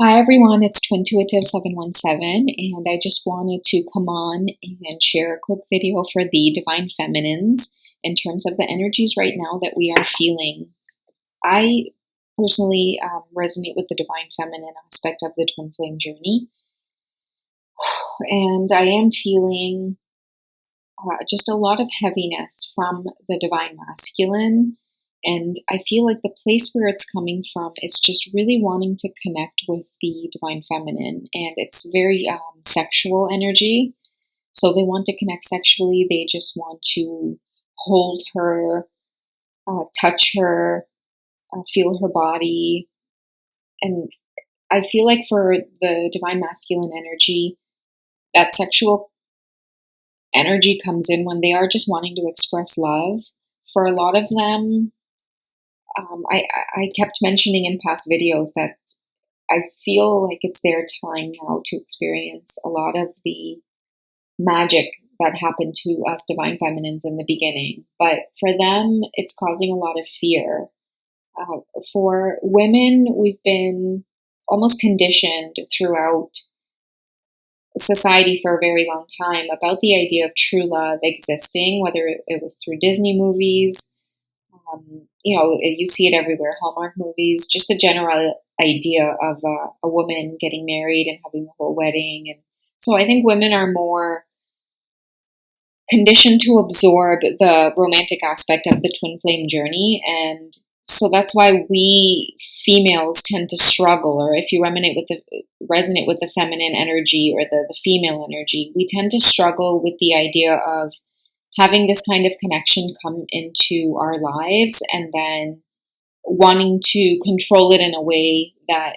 Hi everyone, it's Twintuitive717 and I just wanted to come on and share a quick video for the Divine Feminines in terms of the energies right now that we are feeling. I personally resonate with the Divine Feminine aspect of the Twin Flame journey, and I am feeling just a lot of heaviness from the Divine Masculine. And I feel like the place where it's coming from is just really wanting to connect with the Divine Feminine. And it's very sexual energy. So they want to connect sexually. They just want to hold her, touch her, feel her body. And I feel like for the Divine Masculine energy, that sexual energy comes in when they are just wanting to express love. For a lot of them, I kept mentioning in past videos that I feel like it's their time now to experience a lot of the magic that happened to us Divine Feminines in the beginning. But for them, it's causing a lot of fear. For women, we've been almost conditioned throughout society for a very long time about the idea of true love existing, whether it was through Disney movies, you see it everywhere, Hallmark movies, just the general idea of a woman getting married and having the whole wedding. And so I think women are more conditioned to absorb the romantic aspect of the twin flame journey. And so that's why we females tend to struggle, or if you resonate with the feminine energy or the female energy, we tend to struggle with the idea of having this kind of connection come into our lives and then wanting to control it in a way that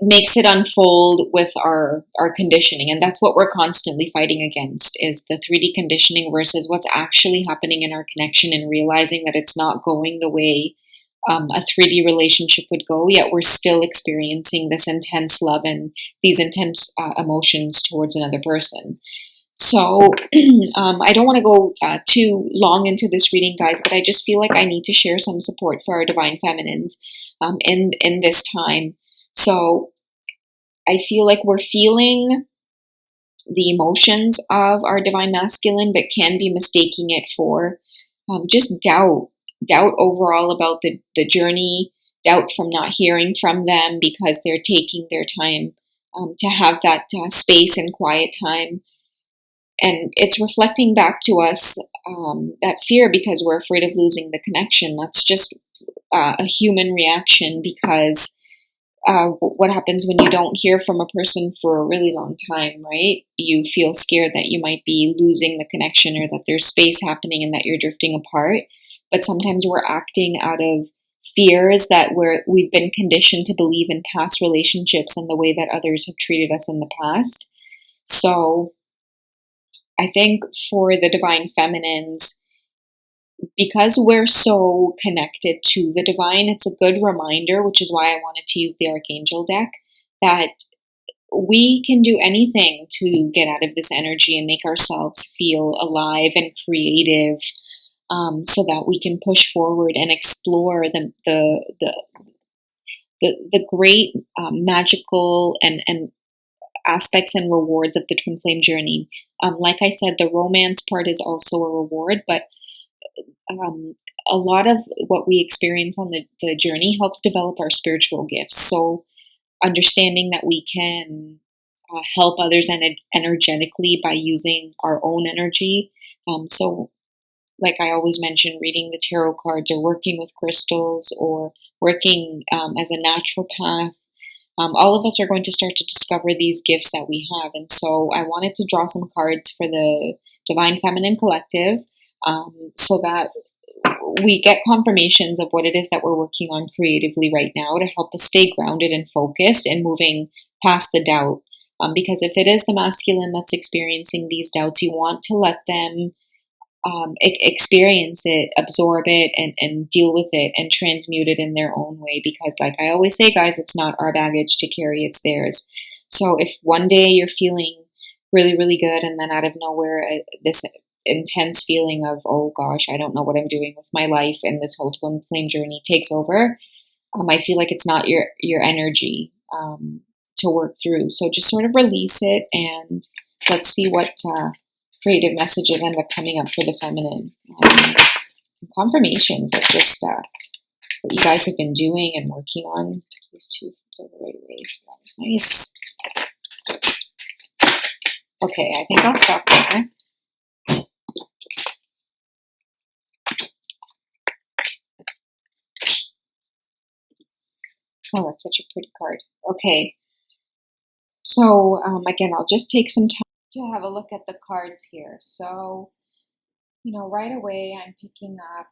makes it unfold with our conditioning. And that's what we're constantly fighting against, is the 3D conditioning versus what's actually happening in our connection, and realizing that it's not going the way a 3D relationship would go, yet we're still experiencing this intense love and these intense emotions towards another person. So I don't want to go too long into this reading, guys, but I just feel like I need to share some support for our Divine Feminines in this time. So I feel like we're feeling the emotions of our Divine Masculine, but can be mistaking it for just doubt overall about the journey, doubt from not hearing from them because they're taking their time to have that space and quiet time. And it's reflecting back to us that fear because we're afraid of losing the connection. That's just a human reaction, because what happens when you don't hear from a person for a really long time, right? You feel scared that you might be losing the connection, or that there's space happening and that you're drifting apart. But sometimes we're acting out of fears that we've been conditioned to believe in past relationships and the way that others have treated us in the past. So I think for the Divine Feminines, because we're so connected to the divine, it's a good reminder, which is why I wanted to use the Archangel deck, that we can do anything to get out of this energy and make ourselves feel alive and creative, so that we can push forward and explore the great magical and aspects and rewards of the twin flame journey. Like I said, the romance part is also a reward, but a lot of what we experience on the journey helps develop our spiritual gifts. So understanding that we can help others energetically by using our own energy. So like I always mention, reading the tarot cards or working with crystals or working as a naturopath. All of us are going to start to discover these gifts that we have. And so I wanted to draw some cards for the Divine Feminine Collective, so that we get confirmations of what it is that we're working on creatively right now to help us stay grounded and focused and moving past the doubt. Because if it is the masculine that's experiencing these doubts, you want to let them experience it, absorb it, and deal with it and transmute it in their own way. Because like I always say, guys, it's not our baggage to carry, it's theirs. So if one day you're feeling really, really good, and then out of nowhere, this intense feeling of, oh gosh, I don't know what I'm doing with my life, and this whole twin flame journey takes over, I feel like it's not your energy to work through. So just sort of release it, and let's see what creative messages end up coming up for the feminine. Confirmations of just what you guys have been doing and working on. These two flipped over right away, so that was nice. Okay, I think I'll stop there. Oh, that's such a pretty card. Okay, so again, I'll just take some time to have a look at the cards here. So, right away I'm picking up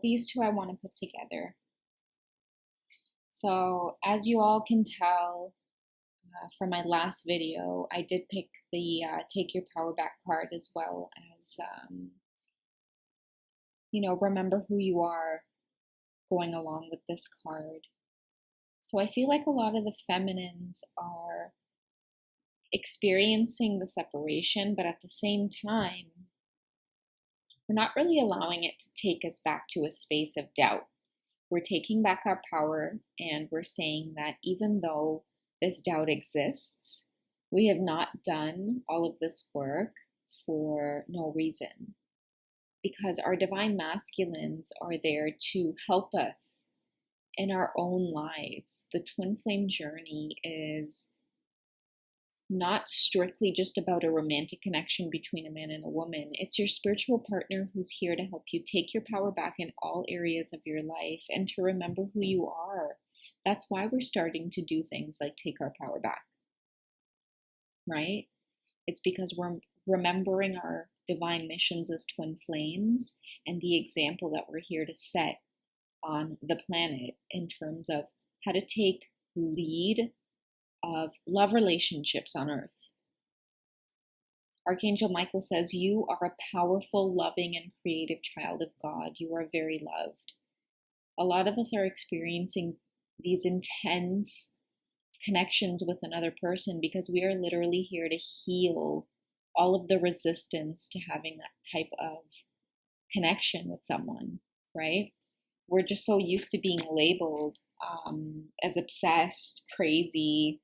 these two I want to put together. So as you all can tell from my last video, I did pick the Take Your Power Back card, as well as, remember who you are, going along with this card. So I feel like a lot of the feminines are experiencing the separation, but at the same time, we're not really allowing it to take us back to a space of doubt. We're taking back our power, and we're saying that even though this doubt exists, we have not done all of this work for no reason. Because our divine masculines are there to help us in our own lives. The twin flame journey is not strictly just about a romantic connection between a man and a woman. It's your spiritual partner who's here to help you take your power back in all areas of your life and to remember who you are. That's why we're starting to do things like take our power back, right? It's because we're remembering our divine missions as twin flames and the example that we're here to set on the planet in terms of how to take lead of love relationships on earth. Archangel Michael says, you are a powerful, loving, and creative child of God. You are very loved. A lot of us are experiencing these intense connections with another person because we are literally here to heal all of the resistance to having that type of connection with someone, right? We're just so used to being labeled as obsessed, crazy,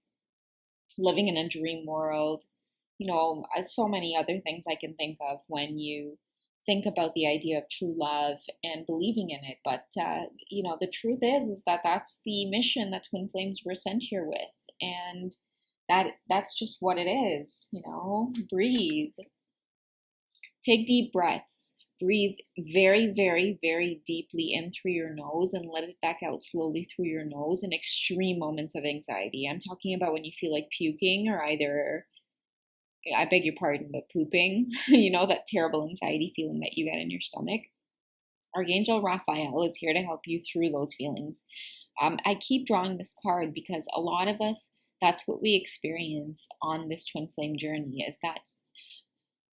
living in a dream world, so many other things I can think of when you think about the idea of true love and believing in it. But, the truth is that that's the mission that Twin Flames were sent here with. And that's just what it is, breathe. Take deep breaths. Breathe very, very, very deeply in through your nose and let it back out slowly through your nose in extreme moments of anxiety. I'm talking about when you feel like puking or either, I beg your pardon, but pooping, that terrible anxiety feeling that you get in your stomach. Archangel Raphael is here to help you through those feelings. I keep drawing this card because a lot of us, that's what we experience on this twin flame journey, is that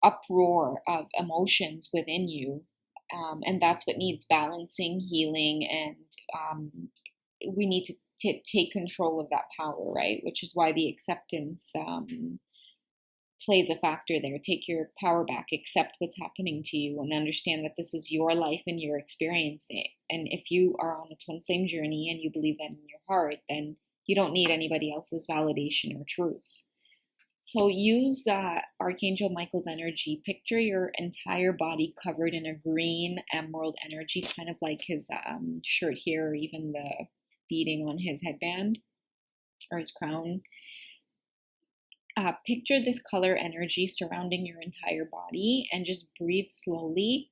uproar of emotions within you, and that's what needs balancing, healing, and we need to take control of that power, right? Which is why the acceptance plays a factor there. Take your power back, accept what's happening to you, and understand that this is your life and you're experiencing it. And if you are on a twin flame journey and you believe that in your heart, then you don't need anybody else's validation or truth. So use Archangel Michael's energy. Picture your entire body covered in a green emerald energy, kind of like his shirt here, or even the beading on his headband or his crown. Picture this color energy surrounding your entire body and just breathe slowly.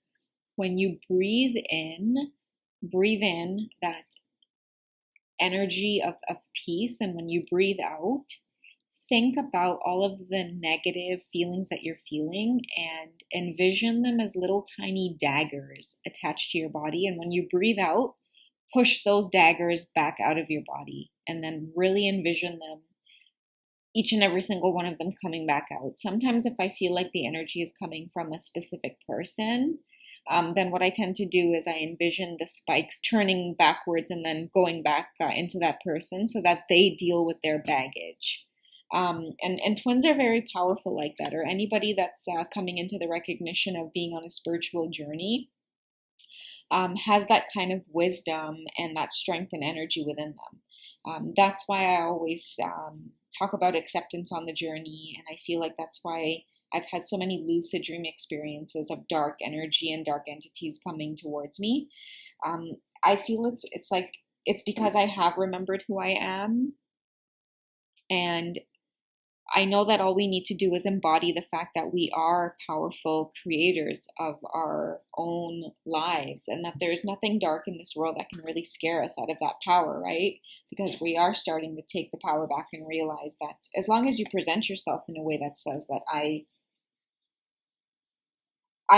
When you breathe in that energy of peace, and when you breathe out, think about all of the negative feelings that you're feeling and envision them as little tiny daggers attached to your body. And when you breathe out, push those daggers back out of your body and then really envision them, each and every single one of them, coming back out. Sometimes if I feel like the energy is coming from a specific person, then what I tend to do is I envision the spikes turning backwards and then going back into that person so that they deal with their baggage. And twins are very powerful like that, or anybody that's coming into the recognition of being on a spiritual journey has that kind of wisdom and that strength and energy within them. That's why I always talk about acceptance on the journey, and I feel like that's why I've had so many lucid dream experiences of dark energy and dark entities coming towards me. I feel it's like it's because I have remembered who I am, and I know that all we need to do is embody the fact that we are powerful creators of our own lives, and that there's nothing dark in this world that can really scare us out of that power, right? Because we are starting to take the power back and realize that as long as you present yourself in a way that says that I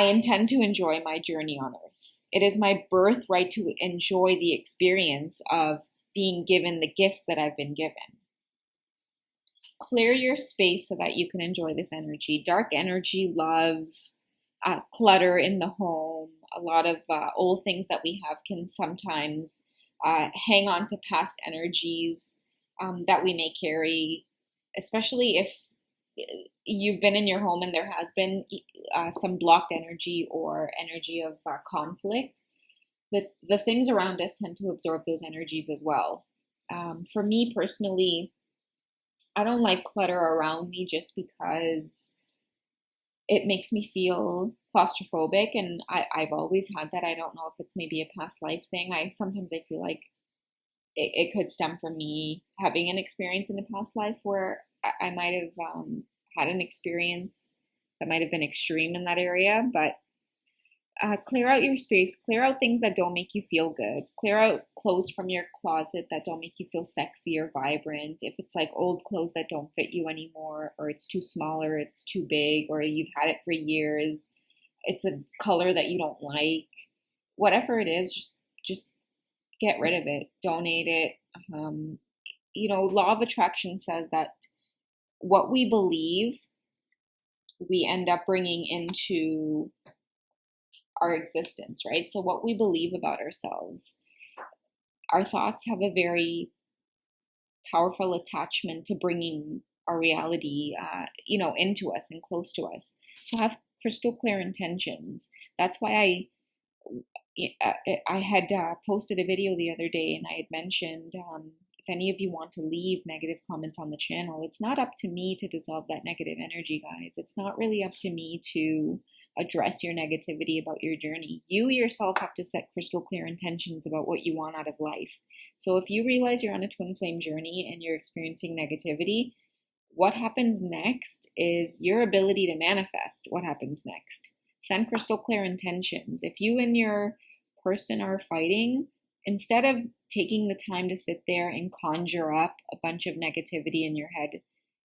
intend to enjoy my journey on earth. It is my birthright to enjoy the experience of being given the gifts that I've been given. Clear your space so that you can enjoy this energy. Dark energy loves clutter in the home. A lot of old things that we have can sometimes hang on to past energies that we may carry, especially if you've been in your home and there has been some blocked energy or energy of conflict. The things around us tend to absorb those energies as well. For me personally, I don't like clutter around me just because it makes me feel claustrophobic, and I've always had that. I don't know if it's maybe a past life thing. Sometimes I feel like it could stem from me having an experience in a past life where I might have had an experience that might have been extreme in that area. But clear out your space, clear out things that don't make you feel good, clear out clothes from your closet that don't make you feel sexy or vibrant. If it's like old clothes that don't fit you anymore, or it's too small, or it's too big, or you've had it for years, it's a color that you don't like, whatever it is, just get rid of it, donate it. Law of attraction says that what we believe, we end up bringing into our existence, right? So what we believe about ourselves, our thoughts have a very powerful attachment to bringing our reality, into us and close to us. So have crystal clear intentions. That's why I had posted a video the other day, and I had mentioned if any of you want to leave negative comments on the channel, it's not up to me to dissolve that negative energy, guys. It's not really up to me to address your negativity about your journey. You yourself have to set crystal clear intentions about what you want out of life. So if you realize you're on a twin flame journey and you're experiencing negativity, what happens next is your ability to manifest what happens next. Send crystal clear intentions. If you and your person are fighting, instead of taking the time to sit there and conjure up a bunch of negativity in your head,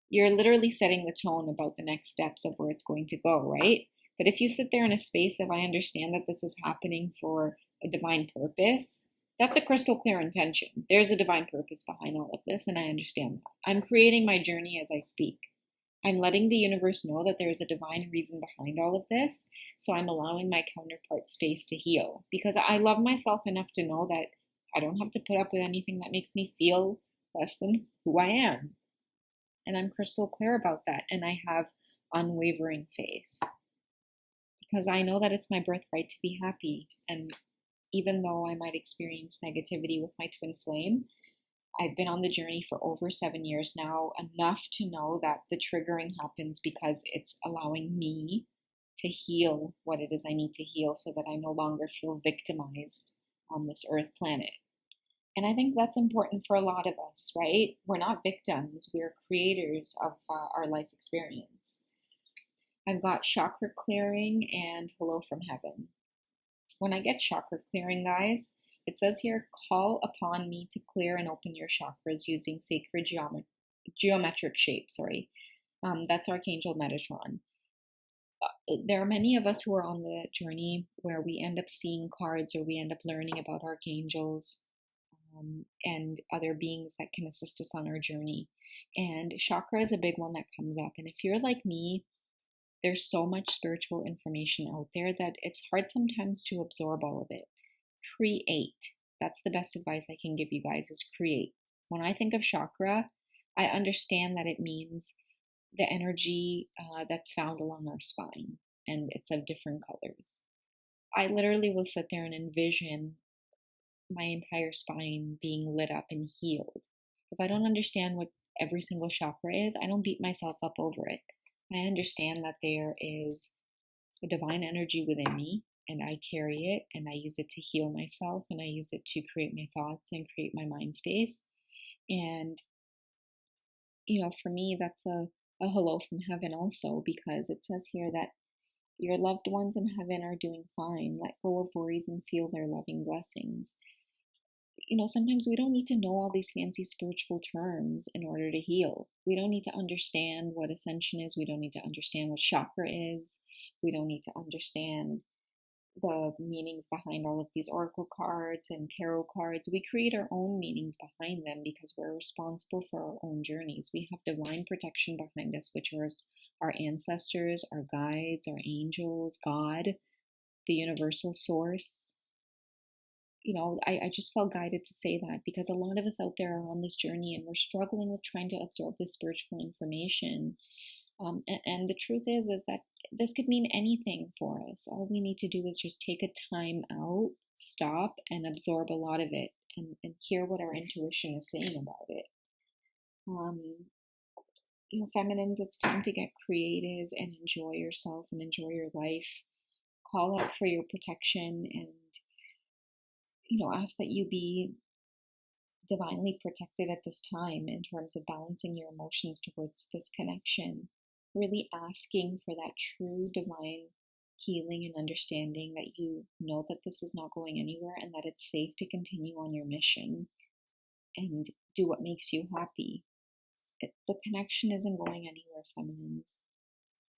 you're literally setting the tone about the next steps of where it's going to go, right? But if you sit there in a space of, I understand that this is happening for a divine purpose, that's a crystal clear intention. There's a divine purpose behind all of this, and I understand that. I'm creating my journey as I speak. I'm letting the universe know that there's a divine reason behind all of this, so I'm allowing my counterpart space to heal. Because I love myself enough to know that I don't have to put up with anything that makes me feel less than who I am. And I'm crystal clear about that, and I have unwavering faith. Because I know that it's my birthright to be happy. And even though I might experience negativity with my twin flame, I've been on the journey for over 7 years now, enough to know that the triggering happens because it's allowing me to heal what it is I need to heal so that I no longer feel victimized on this earth planet. And I think that's important for a lot of us, right? We're not victims, we're creators of our life experience. I've got chakra clearing and hello from heaven. When I get chakra clearing, guys, it says here, call upon me to clear and open your chakras using sacred geometric shapes. That's Archangel Metatron. There are many of us who are on the journey where we end up seeing cards, or we end up learning about archangels and other beings that can assist us on our journey. And chakra is a big one that comes up. And if you're like me, there's so much spiritual information out there that it's hard sometimes to absorb all of it. Create. That's the best advice I can give you guys, is create. When I think of chakra, I understand that it means the energy that's found along our spine, and it's of different colors. I literally will sit there and envision my entire spine being lit up and healed. If I don't understand what every single chakra is, I don't beat myself up over it. I understand that there is a divine energy within me, and I carry it and I use it to heal myself, and I use it to create my thoughts and create my mind space. And, for me, that's a hello from heaven also, because it says here that your loved ones in heaven are doing fine. Let go of worries and feel their loving blessings. Sometimes we don't need to know all these fancy spiritual terms in order to heal. We don't need to understand what ascension is. We don't need to understand what chakra is. We don't need to understand the meanings behind all of these oracle cards and tarot cards. We create our own meanings behind them because we're responsible for our own journeys. We have divine protection behind us, which are our ancestors, our guides, our angels, God, the universal source. I just felt guided to say that because a lot of us out there are on this journey and we're struggling with trying to absorb this spiritual information. And the truth is that this could mean anything for us. All we need to do is just take a time out, stop, and absorb a lot of it and hear what our intuition is saying about it. Feminines, it's time to get creative and enjoy yourself and enjoy your life. Call out for your protection and ask that you be divinely protected at this time in terms of balancing your emotions towards this connection. Really asking for that true divine healing and understanding that you know that this is not going anywhere and that it's safe to continue on your mission and do what makes you happy. The connection isn't going anywhere, feminines.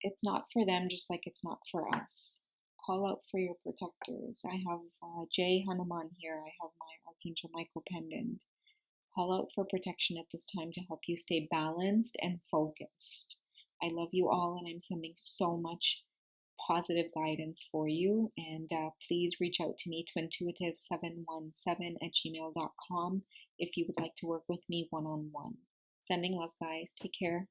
It's not for them, just like it's not for us. Call out for your protectors. I have Jay Hanuman here. I have my Archangel Michael pendant. Call out for protection at this time to help you stay balanced and focused. I love you all, and I'm sending so much positive guidance for you. And please reach out to me, twintuitive717@gmail.com, if you would like to work with me one-on-one. Sending love, guys. Take care.